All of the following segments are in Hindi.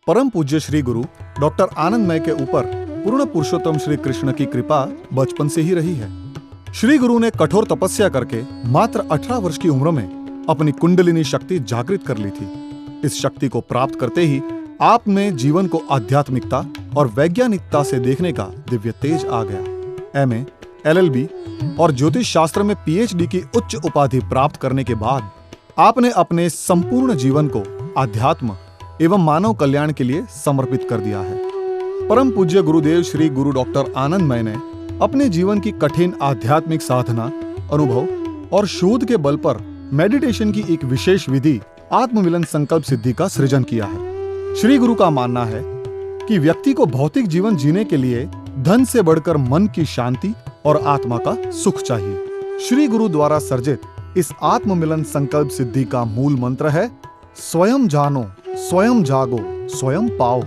परम पूज्य श्री गुरु डॉक्टर आनंदमय के ऊपर पूर्ण पुरुषोत्तम श्री कृष्ण की कृपा बचपन से ही रही है। श्री गुरु ने कठोर तपस्या करके मात्र 18 वर्ष की उम्र में अपनी कुंडलिनी शक्ति जागृत कर ली थी। इस शक्ति को प्राप्त करते ही आप में जीवन को आध्यात्मिकता और वैज्ञानिकता से देखने का दिव्य तेज आ गया। एमए, एलएलबी और ज्योतिष शास्त्र में पीएचडी की उच्च उपाधि प्राप्त करने के बाद आपने अपने संपूर्ण जीवन को अध्यात्म एवं मानव कल्याण के लिए समर्पित कर दिया है। परम पूज्य गुरुदेव श्री गुरु डॉक्टर आनंदमय ने अपने जीवन की कठिन आध्यात्मिक साधना, अनुभव और शोध के बल पर मेडिटेशन की एक विशेष विधि आत्ममिलन संकल्प सिद्धि का सृजन किया है। श्री गुरु का मानना है कि व्यक्ति को भौतिक जीवन जीने के लिए धन से बढ़कर मन की शांति और आत्मा का सुख चाहिए। श्री गुरु द्वारा सर्जित इस आत्ममिलन संकल्प सिद्धि का मूल मंत्र है, स्वयं जानो, स्वयं जागो, स्वयं पाओ।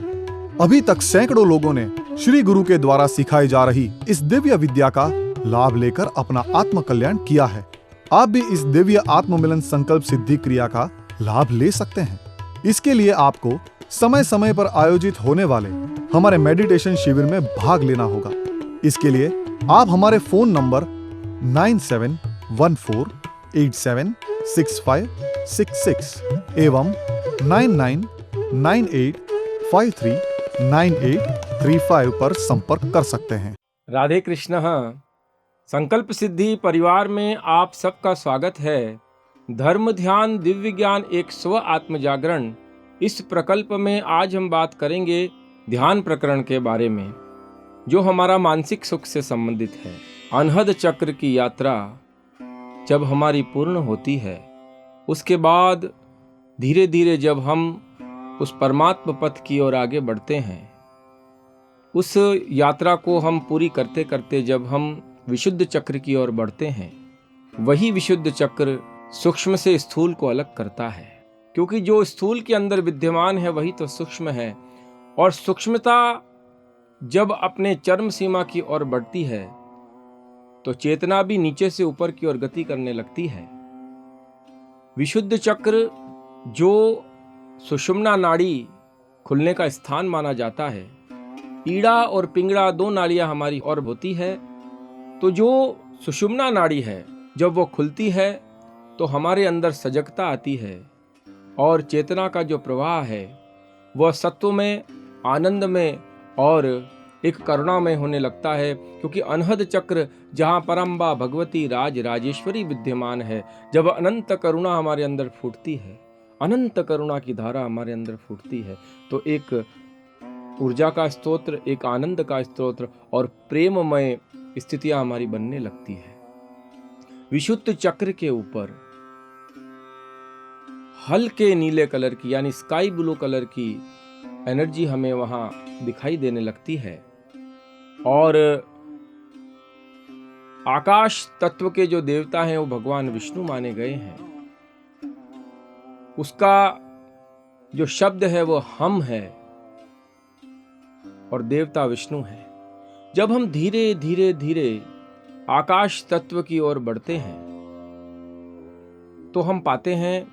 अभी तक सैकड़ों लोगों ने श्री गुरु के द्वारा सिखाई जा रही इस दिव्य विद्या का लाभ लेकर अपना आत्म कल्याण किया है। आप भी इस दिव्य आत्ममिलन संकल्प सिद्धि क्रिया का लाभ ले सकते हैं। इसके लिए आपको समय समय पर आयोजित होने वाले हमारे मेडिटेशन शिविर में भाग लेना होगा। इसके लिए आप हमारे फोन नंबर 9714876566 एवं 9998539835 पर संपर्क कर सकते हैं। राधे कृष्ण। संकल्प सिद्धि परिवार में आप सबका स्वागत है। धर्म ध्यान दिव्य ज्ञान एक स्व आत्म जागरण, इस प्रकल्प में आज हम बात करेंगे ध्यान प्रकरण के बारे में, जो हमारा मानसिक सुख से संबंधित है। अनहद चक्र की यात्रा जब हमारी पूर्ण होती है, उसके बाद धीरे धीरे जब हम उस परमात्म पथ की ओर आगे बढ़ते हैं, उस यात्रा को हम पूरी करते करते जब हम विशुद्ध चक्र की ओर बढ़ते हैं, वही विशुद्ध चक्र सूक्ष्म से स्थूल को अलग करता है। क्योंकि जो स्थूल के अंदर विद्यमान है वही तो सूक्ष्म है, और सूक्ष्मता जब अपने चरम सीमा की ओर बढ़ती है तो चेतना भी नीचे से ऊपर की ओर गति करने लगती है। विशुद्ध चक्र जो सुषुम्ना नाड़ी खुलने का स्थान माना जाता है, ईड़ा और पिंगड़ा दो नाड़ियां हमारी ओर होती है, तो जो सुषुम्ना नाड़ी है जब वो खुलती है तो हमारे अंदर सजगता आती है, और चेतना का जो प्रवाह है वह सत्व में, आनंद में और एक करुणा में होने लगता है। क्योंकि अनहद चक्र जहाँ परम्बा भगवती राज राजेश्वरी विद्यमान है, जब अनंत करुणा हमारे अंदर फूटती है, अनंत करुणा की धारा हमारे अंदर फूटती है, तो एक ऊर्जा का स्तोत्र, एक आनंद का स्तोत्र और प्रेममय स्थितियां हमारी बनने लगती है। विशुद्ध चक्र के ऊपर हल्के नीले कलर की यानी स्काई ब्लू कलर की एनर्जी हमें वहां दिखाई देने लगती है, और आकाश तत्व के जो देवता हैं वो भगवान विष्णु माने गए हैं। उसका जो शब्द है वो हम है और देवता विष्णु है। जब हम धीरे धीरे धीरे आकाश तत्व की ओर बढ़ते हैं तो हम पाते हैं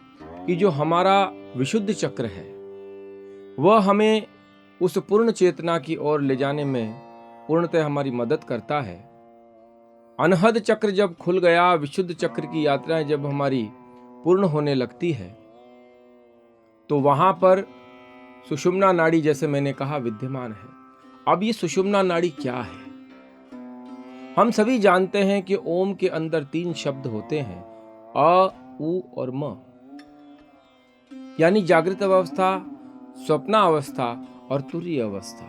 कि जो हमारा विशुद्ध चक्र है वह हमें उस पूर्ण चेतना की ओर ले जाने में पूर्णतः हमारी मदद करता है। अनहद चक्र जब खुल गया, विशुद्ध चक्र की यात्राएं जब हमारी पूर्ण होने लगती है, तो वहां पर सुषुम्ना नाड़ी, जैसे मैंने कहा, विद्यमान है। अब ये सुषुम्ना नाड़ी क्या है? हम सभी जानते हैं कि ओम के अंदर 3 शब्द होते हैं, अ, उ और म, यानी जागृत अवस्था, स्वप्ना अवस्था और तुरीय अवस्था।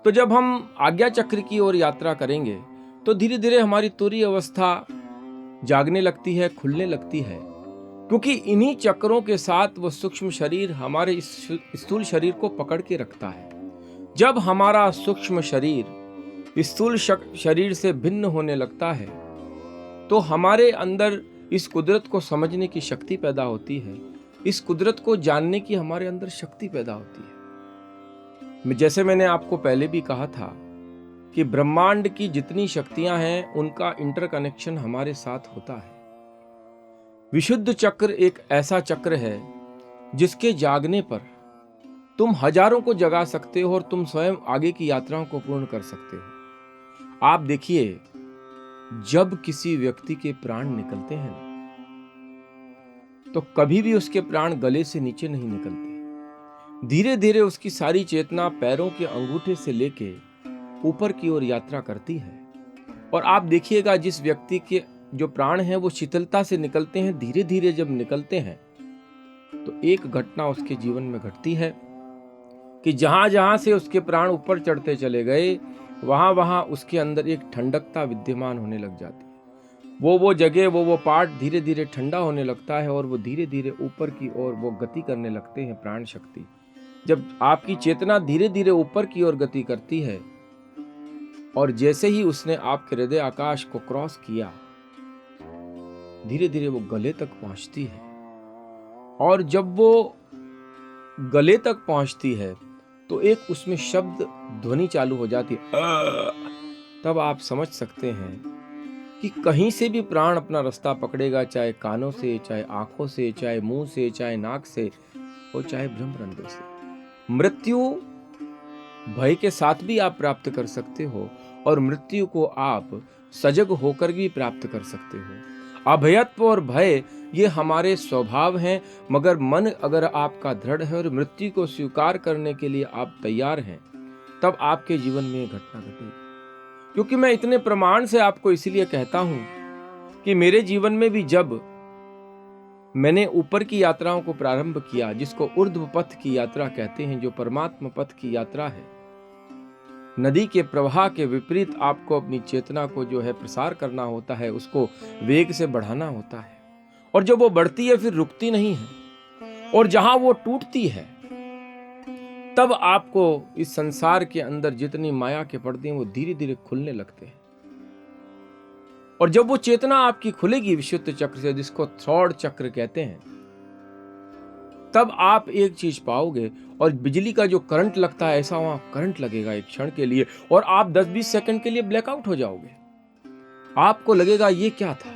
तो जब हम आज्ञा चक्र की ओर यात्रा करेंगे तो धीरे धीरे हमारी तुरीय अवस्था जागने लगती है, खुलने लगती है, क्योंकि इन्हीं चक्रों के साथ वो सूक्ष्म शरीर हमारे इस स्थूल शरीर को पकड़ के रखता है। जब हमारा सूक्ष्म शरीर स्थूल शरीर से भिन्न होने लगता है तो हमारे अंदर इस कुदरत को समझने की शक्ति पैदा होती है, इस कुदरत को जानने की हमारे अंदर शक्ति पैदा होती है। जैसे मैंने आपको पहले भी कहा था कि ब्रह्मांड की जितनी शक्तियां हैं उनका इंटरकनेक्शन हमारे साथ होता है। विशुद्ध चक्र एक ऐसा चक्र है जिसके जागने पर तुम हजारों को जगा सकते हो और तुम स्वयं आगे की यात्राओं को पूर्ण कर सकते हो। आप देखिए, जब किसी व्यक्ति के प्राण निकलते हैं ना, तो कभी भी उसके प्राण गले से नीचे नहीं निकलते। धीरे धीरे उसकी सारी चेतना पैरों के अंगूठे से लेके ऊपर की ओर यात्रा करती है। और आप देखिएगा, जिस व्यक्ति के जो प्राण हैं वो शीतलता से निकलते हैं, धीरे धीरे जब निकलते हैं तो एक घटना उसके जीवन में घटती है कि जहां जहां से उसके प्राण ऊपर चढ़ते चले गए, वहां वहां उसके अंदर एक ठंडकता विद्यमान होने लग जाती है। वो जगह, वो पार्ट धीरे धीरे ठंडा होने लगता है और वो धीरे धीरे ऊपर की ओर वो गति करने लगते हैं। प्राण शक्ति, जब आपकी चेतना धीरे धीरे ऊपर की ओर गति करती है और जैसे ही उसने आपके हृदय आकाश को क्रॉस किया, धीरे धीरे वो गले तक पहुंचती है। और जब वो गले तक पहुंचती है तो एक उसमें शब्द ध्वनि चालू हो जाती है। तब आप समझ सकते हैं कि कहीं से भी प्राण अपना रास्ता पकड़ेगा, चाहे कानों से, चाहे आंखों से, चाहे मुंह से, चाहे नाक से और चाहे ब्रह्मरंध्र से। मृत्यु भय के साथ भी आप प्राप्त कर सकते हो और मृत्यु को आप सजग होकर भी प्राप्त कर सकते हो। अभयत्व और भय ये हमारे स्वभाव हैं, मगर मन अगर आपका दृढ़ है और मृत्यु को स्वीकार करने के लिए आप तैयार हैं, तब आपके जीवन में घटना घटेगी। क्योंकि मैं इतने प्रमाण से आपको इसलिए कहता हूं कि मेरे जीवन में भी जब मैंने ऊपर की यात्राओं को प्रारंभ किया, जिसको ऊर्ध्व पथ की यात्रा कहते हैं, जो परमात्मा पथ की यात्रा है, नदी के प्रवाह के विपरीत आपको अपनी चेतना को जो है प्रसार करना होता है, उसको वेग से बढ़ाना होता है। और जब वो बढ़ती है फिर रुकती नहीं है, और जहां वो टूटती है तब आपको इस संसार के अंदर जितनी माया के पर्दे हैं वो धीरे धीरे खुलने लगते हैं। और जब वो चेतना आपकी खुलेगी विशुद्ध चक्र से, जिसको थ्रॉड चक्र कहते हैं, तब आप एक चीज पाओगे। और बिजली का जो करंट लगता है, ऐसा वहां करंट लगेगा एक क्षण के लिए, और आप 10-20 सेकंड के लिए ब्लैकआउट हो जाओगे। आपको लगेगा ये क्या था,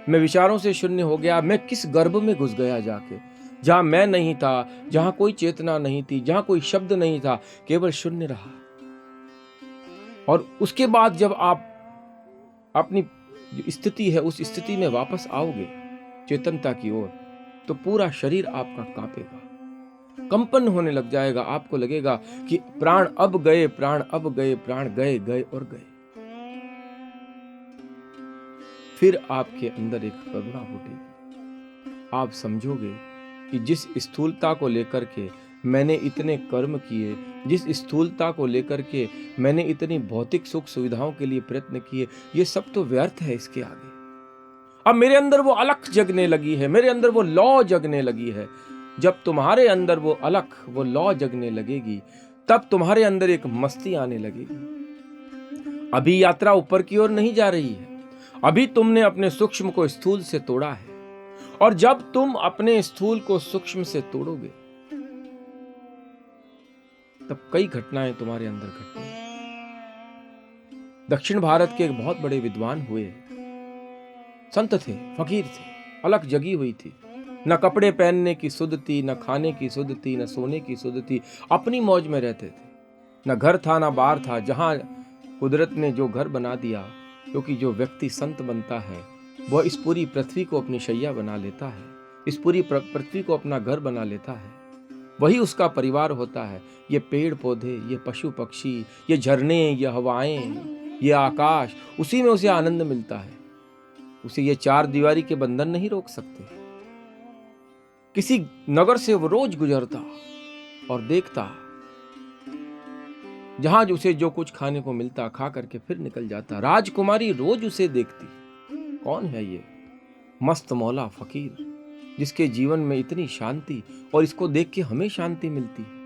मैं विचारों से शून्य हो गया, मैं किस गर्भ में घुस गया जाके, जहां मैं नहीं था, जहां कोई चेतना नहीं थी, जहां कोई शब्द नहीं था, केवल शून्य रहा। और उसके बाद जब आप अपनी जो स्थिति है उस स्थिति में वापस आओगे चेतनता की ओर, तो पूरा शरीर आपका कांपेगा, कंपन होने लग जाएगा। आपको लगेगा कि प्राण अब गए, प्राण अब गए, प्राण गए गए और गए। फिर आपके अंदर एक करुणा फूटेगी। आप समझोगे कि जिस स्थूलता को लेकर के मैंने इतने कर्म किए, जिस स्थूलता को लेकर के मैंने इतनी भौतिक सुख सुविधाओं के लिए प्रयत्न किए, ये सब तो व्यर्थ है इसके आगे। अब मेरे अंदर वो अलख जगने लगी है, मेरे अंदर वो लौ जगने लगी है। जब तुम्हारे अंदर वो अलख, वो लौ जगने लगेगी, तब तुम्हारे अंदर एक मस्ती आने लगेगी। अभी यात्रा ऊपर की ओर नहीं जा रही है, अभी तुमने अपने सूक्ष्म को स्थूल से तोड़ा है। और जब तुम अपने स्थूल को सूक्ष्म से तोड़ोगे, तब कई घटनाएं तुम्हारे अंदर घटेंगी। दक्षिण भारत के एक बहुत बड़े विद्वान हुए, संत थे, फकीर थे, अलख जगी हुई थी। न कपड़े पहनने की सुध थी, न खाने की सुध थी, न सोने की सुध थी, अपनी मौज में रहते थे। न घर था न बार था, जहां कुदरत ने जो घर बना दिया। क्योंकि जो व्यक्ति संत बनता है वह इस पूरी पृथ्वी को अपनी शैया बना लेता है, इस पूरी पृथ्वी को अपना घर बना लेता है, वही उसका परिवार होता है। ये पेड़ पौधे, ये पशु पक्षी, ये झरने, ये हवाएं, ये आकाश, उसी में उसे आनंद मिलता है। उसे ये चार दीवारी के बंधन नहीं रोक सकते। किसी नगर से वो रोज गुजरता और देखता, जहां उसे जो कुछ खाने को मिलता खा करके फिर निकल जाता। राजकुमारी रोज उसे देखती, कौन है ये मस्त मौला फकीर, जिसके जीवन में इतनी शांति, और इसको देख के हमें शांति मिलती है।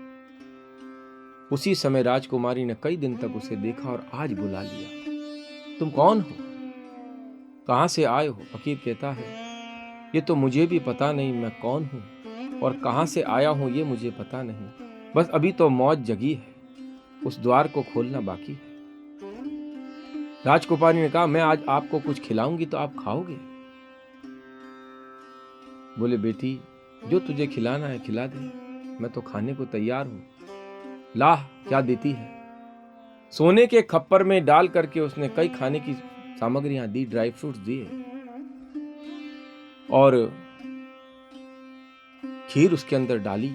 उसी समय राजकुमारी ने कई दिन तक उसे देखा और आज बुला लिया। तुम कौन हो, कहां से आए हो? फकीर कहता है, ये तो मुझे भी पता नहीं मैं कौन हूं और कहां से आया हूं ये मुझे पता नहीं, बस अभी तो मौज जगी है, उस द्वार को खोलना बाकी है। राजकुमारी ने कहा, मैं आज आपको कुछ खिलाऊंगी तो आप खाओगे? बोले, बेटी जो तुझे खिलाना है खिला दे, मैं तो खाने को तैयार हूं। लाह क्या देती है। सोने के खप्पर में डाल करके उसने कई खाने की सामग्रियां दी, ड्राई फ्रूट्स दिए और खीर उसके अंदर डाली।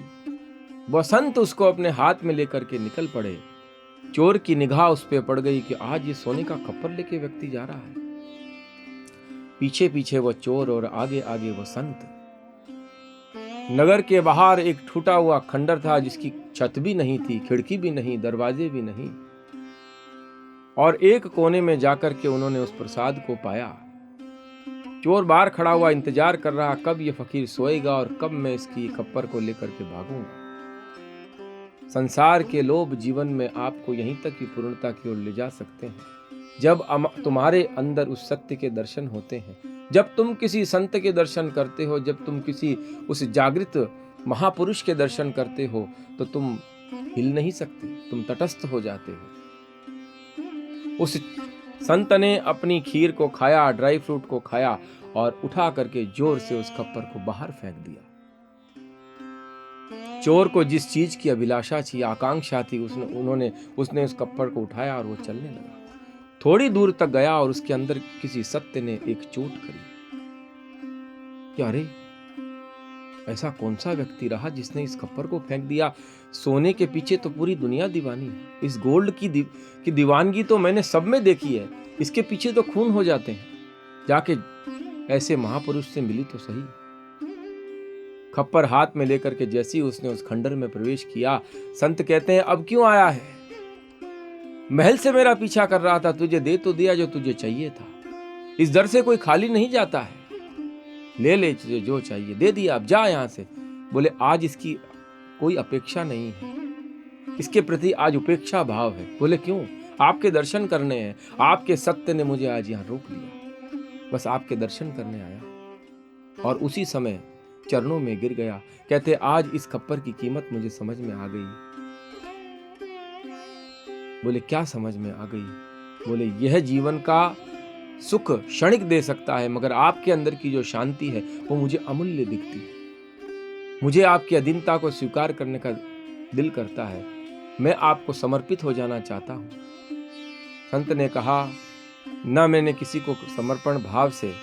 वसंत उसको अपने हाथ में लेकर के निकल पड़े। चोर की निगाह उस पे पड़ गई कि आज ये सोने का खप्पर लेके व्यक्ति जा रहा है। पीछे पीछे वो चोर और आगे आगे वसंत। नगर के बाहर एक टूटा हुआ खंडर था जिसकी छत भी नहीं थी, खिड़की भी नहीं, दरवाजे भी नहीं, और एक कोने में जाकर के उन्होंने उस प्रसाद को पाया। चोर बाहर खड़ा हुआ इंतजार कर रहा, कब ये फकीर सोएगा और कब मैं इसकी खप्पर को लेकर के भागूंगा। संसार के लोभ जीवन में आपको यहीं तक की पूर्णता की ओर ले जा सकते हैं जब तुम्हारे अंदर उस सत्य के दर्शन होते हैं। जब तुम किसी संत के दर्शन करते हो, जब तुम किसी उस जागृत महापुरुष के दर्शन करते हो, तो तुम हिल नहीं सकते, तुम तटस्थ हो जाते हो। उस संत ने अपनी खीर को खाया, ड्राई फ्रूट को खाया और उठा करके जोर से उस खप्पर को बाहर फेंक दिया। चोर को जिस चीज की अभिलाषा थी, आकांक्षा थी, उसने उस कप्पर को उठाया और वो चलने लगा। थोड़ी दूर तक गया और उसके अंदर किसी सत्य ने एक चोट करी कि अरे ऐसा कौन सा व्यक्ति रहा जिसने इस खप्पर को फेंक दिया। सोने के पीछे तो पूरी दुनिया दीवानी है, इस गोल्ड की दीवानगी तो मैंने सब में देखी है, इसके पीछे तो खून हो जाते हैं। जाके ऐसे महापुरुष से मिली तो सही। खप्पर हाथ में लेकर के जैसे ही उसने उस खंडर में प्रवेश किया, संत कहते हैं अब क्यों आया है? महल से मेरा पीछा कर रहा था, तुझे दे तो दिया जो तुझे चाहिए था। इस दर से कोई खाली नहीं जाता है, ले ले तुझे जो चाहिए, दे दिया, अब जा यहां से। बोले आज इसकी कोई अपेक्षा नहीं है, इसके प्रति आज उपेक्षा भाव है। बोले क्यों? आपके दर्शन करने हैं, आपके सत्य ने मुझे आज यहां रोक लिया, बस आपके दर्शन करने आया। और उसी समय चरणों में गिर गया। कहते आज इस खप्पर की कीमत मुझे समझ में आ गई। बोले क्या समझ में आ गई? बोले यह जीवन का सुख क्षणिक दे सकता है, मगर आपके अंदर की जो शांति है वो मुझे अमूल्य दिखती है। मुझे आपकी अधीनता को स्वीकार करने का दिल करता है, मैं आपको समर्पित हो जाना चाहता हूं। संत ने कहा न मैंने किसी को समर्पण भाव से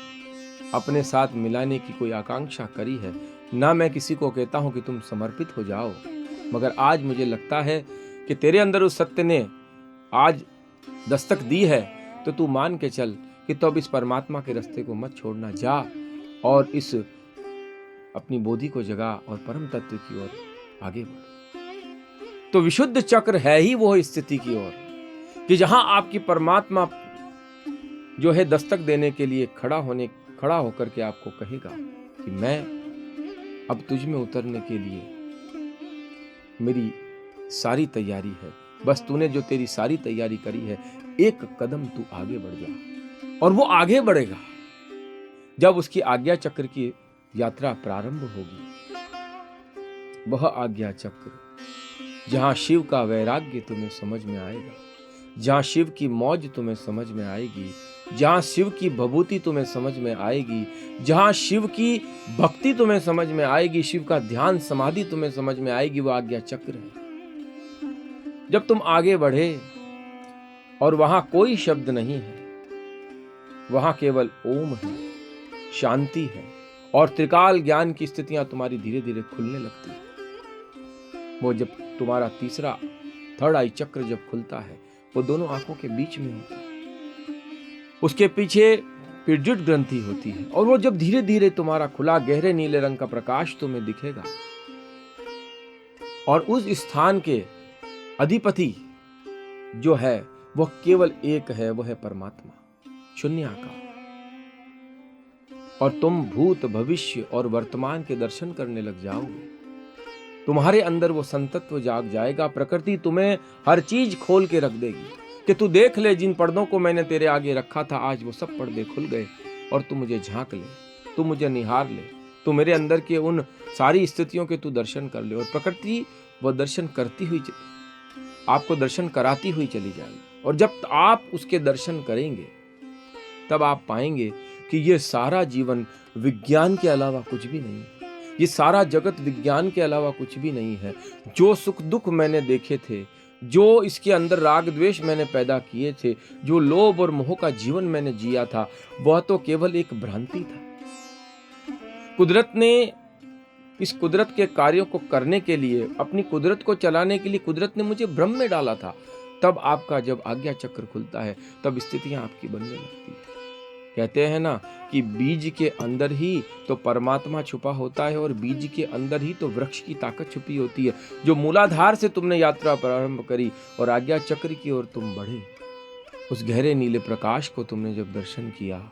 अपने साथ मिलाने की कोई आकांक्षा करी है, ना मैं किसी को कहता हूं कि तुम समर्पित हो जाओ, मगर आज मुझे लगता है कि तेरे अंदर उस सत्य ने आज दस्तक दी है, तो तू मान के चल कि तो अब इस परमात्मा के रास्ते को मत छोड़ना, जा और इस अपनी बोधि को जगा और परम तत्व की ओर आगे बढ़। तो विशुद्ध चक्र है ही वो स्थिति की ओर कि जहां आपकी परमात्मा जो है दस्तक देने के लिए खड़ा होकर के आपको कहेगा कि मैं अब तुझ में उतरने के लिए मेरी सारी तैयारी है, बस तूने जो तेरी सारी तैयारी करी है, एक कदम तू आगे बढ़ जा। और वो आगे बढ़ेगा जब उसकी आज्ञा चक्र की यात्रा प्रारंभ होगी। वह आज्ञा चक्र जहां शिव का वैराग्य तुम्हें समझ में आएगा, जहां शिव की मौज तुम्हें समझ में आएगी, जहां शिव की भभूति तुम्हें समझ में आएगी, जहां शिव की भक्ति तुम्हें समझ में आएगी, शिव का ध्यान समाधि तुम्हें समझ में आएगी, वो आज्ञा चक्र है। जब तुम आगे बढ़े और वहां कोई शब्द नहीं है, वहां केवल ओम है, शांति है और त्रिकाल ज्ञान की स्थितियां तुम्हारी धीरे धीरे खुलने लगती है। वो जब तुम्हारा तीसरा थर्ड आई चक्र जब खुलता है, वो दोनों आंखों के बीच में होता है, उसके पीछे पिरजुट ग्रंथि होती है, और वो जब धीरे धीरे तुम्हारा खुला गहरे नीले रंग का प्रकाश तुम्हें दिखेगा, और उस स्थान के अधिपति जो है वह केवल एक है, वह है परमात्मा, शून्याकार। और तुम भूत भविष्य और वर्तमान के दर्शन करने लग जाओगे। तुम्हारे अंदर वो संतत्व जाग जाएगा। प्रकृति तुम्हें हर चीज खोल के रख देगी कि तू देख ले, जिन पर्दों को मैंने तेरे आगे रखा था आज वो सब पर्दे खुल गए, और तू मुझे झांक ले, तू मुझे निहार ले, तू मेरे अंदर के उन सारी स्थितियों के तू दर्शन कर ले। और प्रकृति वो दर्शन करती हुई आपको दर्शन कराती हुई चली जाएगी। और जब आप उसके दर्शन करेंगे तब आप पाएंगे कि ये सारा जीवन विज्ञान के अलावा कुछ भी नहीं है। ये सारा जगत विज्ञान के अलावा कुछ भी नहीं है। जो सुख दुख मैंने देखे थे, जो इसके अंदर राग द्वेष मैंने पैदा किए थे, जो लोभ और मोह का जीवन मैंने जिया था, वह तो केवल एक भ्रांति था। कुदरत ने इस कुदरत के कार्यों को करने के लिए, अपनी कुदरत को चलाने के लिए कुदरत ने मुझे भ्रम में डाला था। तब आपका जब आज्ञा चक्र खुलता है तब स्थितियां आपकी बनने लगती है। कहते हैं ना कि बीज के अंदर ही तो परमात्मा छुपा होता है और बीज के अंदर ही तो वृक्ष की ताकत छुपी होती है। जो मूलाधार से तुमने यात्रा प्रारंभ करी और आज्ञा चक्र की ओर तुम बढ़े, उस गहरे नीले प्रकाश को तुमने जब दर्शन किया,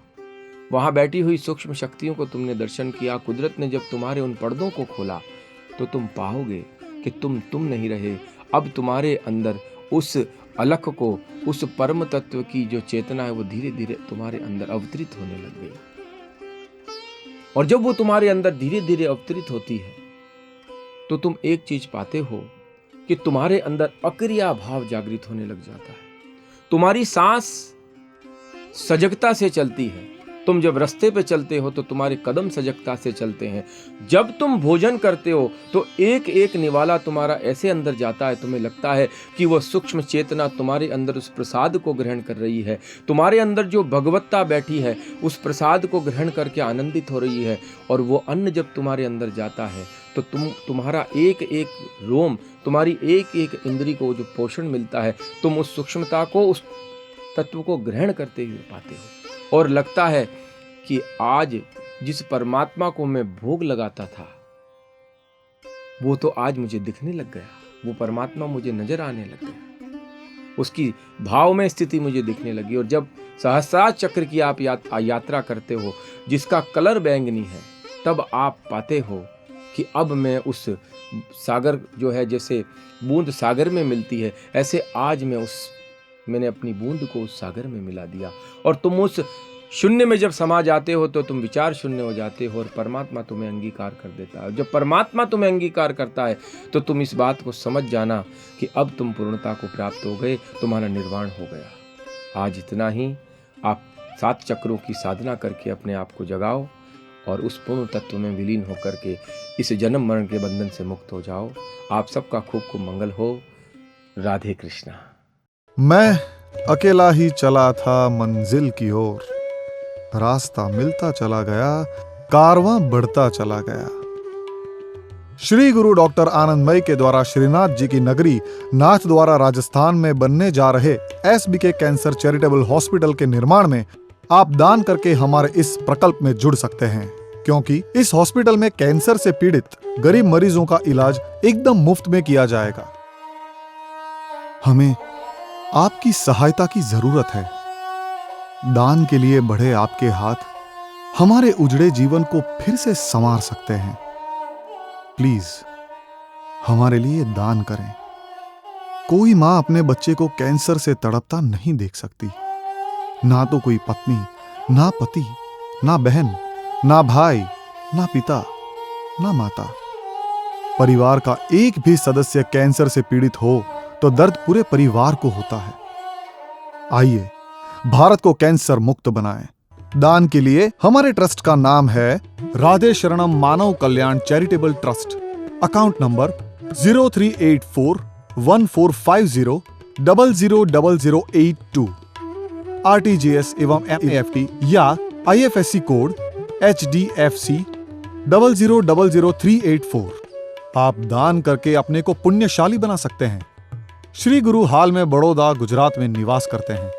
वहां बैठी हुई सूक्ष्म शक्तियों को तुमने दर्शन किया, कुदरत ने जब तुम्हारे उन पर्दों को खोला, तो तुम पाओगे कि तुम नहीं रहे। अब तुम्हारे अंदर उस अलख को, उस परम तत्व की जो चेतना है वो धीरे धीरे तुम्हारे अंदर अवतरित होने लग गई। और जब वो तुम्हारे अंदर धीरे धीरे अवतरित होती है तो तुम एक चीज पाते हो कि तुम्हारे अंदर अक्रिया भाव जागृत होने लग जाता है। तुम्हारी सांस सजगता से चलती है। तुम जब रास्ते पे चलते हो तो तुम्हारे कदम सजगता से चलते हैं। जब तुम भोजन करते हो तो एक एक निवाला तुम्हारा ऐसे अंदर जाता है, तुम्हें लगता है कि वह सूक्ष्म चेतना तुम्हारे अंदर उस प्रसाद को ग्रहण कर रही है। तुम्हारे अंदर जो भगवत्ता बैठी है उस प्रसाद को ग्रहण करके आनंदित हो रही है। और वो अन्न जब तुम्हारे अंदर जाता है तो तुम्हारा एक एक रोम, तुम्हारी एक एक इंद्री को जो पोषण मिलता है, तुम उस सूक्ष्मता को, उस तत्व को ग्रहण करते हुए पाते हो। और लगता है कि आज जिस परमात्मा को मैं भोग लगाता था वो तो आज मुझे दिखने लग गया, वो परमात्मा मुझे नजर आने लग गया, उसकी भाव में स्थिति मुझे दिखने लगी। और जब सहस्रार चक्र की आप यात्रा करते हो जिसका कलर बैंगनी है, तब आप पाते हो कि अब मैं उस सागर जो है, जैसे बूंद सागर में मिलती है, ऐसे आज मैंने अपनी बूंद को उस सागर में मिला दिया। और तुम उस शून्य में जब समा जाते हो तो तुम विचार शून्य हो जाते हो और परमात्मा तुम्हें अंगीकार कर देता है। जब परमात्मा तुम्हें अंगीकार करता है तो तुम इस बात को समझ जाना कि अब तुम पूर्णता को प्राप्त हो गए, तुम्हारा निर्वाण हो गया। आज इतना ही। आप 7 चक्रों की साधना करके अपने आप को जगाओ और उस पूर्ण तत्व में विलीन होकर के इस जन्म मरण के बंधन से मुक्त हो जाओ। आप सबका खूब खूब मंगल हो। राधे कृष्णा। मैं अकेला ही चला था मंजिल की ओर, रास्ता मिलता चला गया, कारवां बढ़ता चला गया। श्री गुरु डॉक्टर आनंदमयी के द्वारा श्रीनाथ जी की नगरी नाथद्वारा राजस्थान में बनने जा रहे SBK कैंसर चैरिटेबल हॉस्पिटल के निर्माण में आप दान करके हमारे इस प्रकल्प में जुड़ सकते हैं, क्योंकि इस हॉस्पिटल में कैंसर से पीड़ित गरीब मरीजों का इलाज एकदम मुफ्त में किया जाएगा। हमें आपकी सहायता की जरूरत है। दान के लिए बढ़े आपके हाथ हमारे उजड़े जीवन को फिर से संवार सकते हैं। प्लीज हमारे लिए दान करें। कोई मां अपने बच्चे को कैंसर से तड़पता नहीं देख सकती। ना तो कोई पत्नी, ना पति, ना बहन, ना भाई, ना पिता, ना माता। परिवार का एक भी सदस्य कैंसर से पीड़ित हो तो दर्द पूरे परिवार को होता है। आइए भारत को कैंसर मुक्त बनाएं। दान के लिए हमारे ट्रस्ट का नाम है Radhe Sharanam Manav Kalyan charitable trust. Account number 03841450000082। RTGS एवं NEFT या IFSC कोड HDFC 0000384। आप दान करके अपने को पुण्यशाली बना सकते हैं। श्री गुरु हाल में बड़ौदा, गुजरात में निवास करते हैं।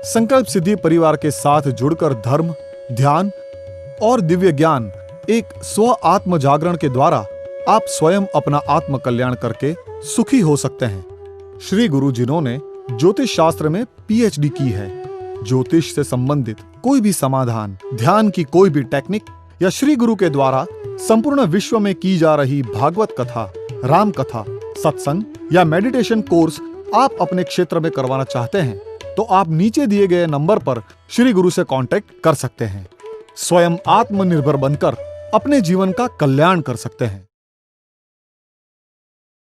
संकल्प सिद्धि परिवार के साथ जुड़कर धर्म, ध्यान और दिव्य ज्ञान, एक स्व आत्म जागरण के द्वारा आप स्वयं अपना आत्म कल्याण करके सुखी हो सकते हैं। श्री गुरु जिन्होंने ज्योतिष शास्त्र में PhD की है, ज्योतिष से संबंधित कोई भी समाधान, ध्यान की कोई भी टेक्निक या श्री गुरु के द्वारा संपूर्ण विश्व में की जा रही भागवत कथा, राम कथा, सत्संग या मेडिटेशन कोर्स आप अपने क्षेत्र में करवाना चाहते हैं तो आप नीचे दिए गए नंबर पर श्री गुरु से कांटेक्ट कर सकते हैं। स्वयं आत्मनिर्भर बनकर अपने जीवन का कल्याण कर सकते हैं।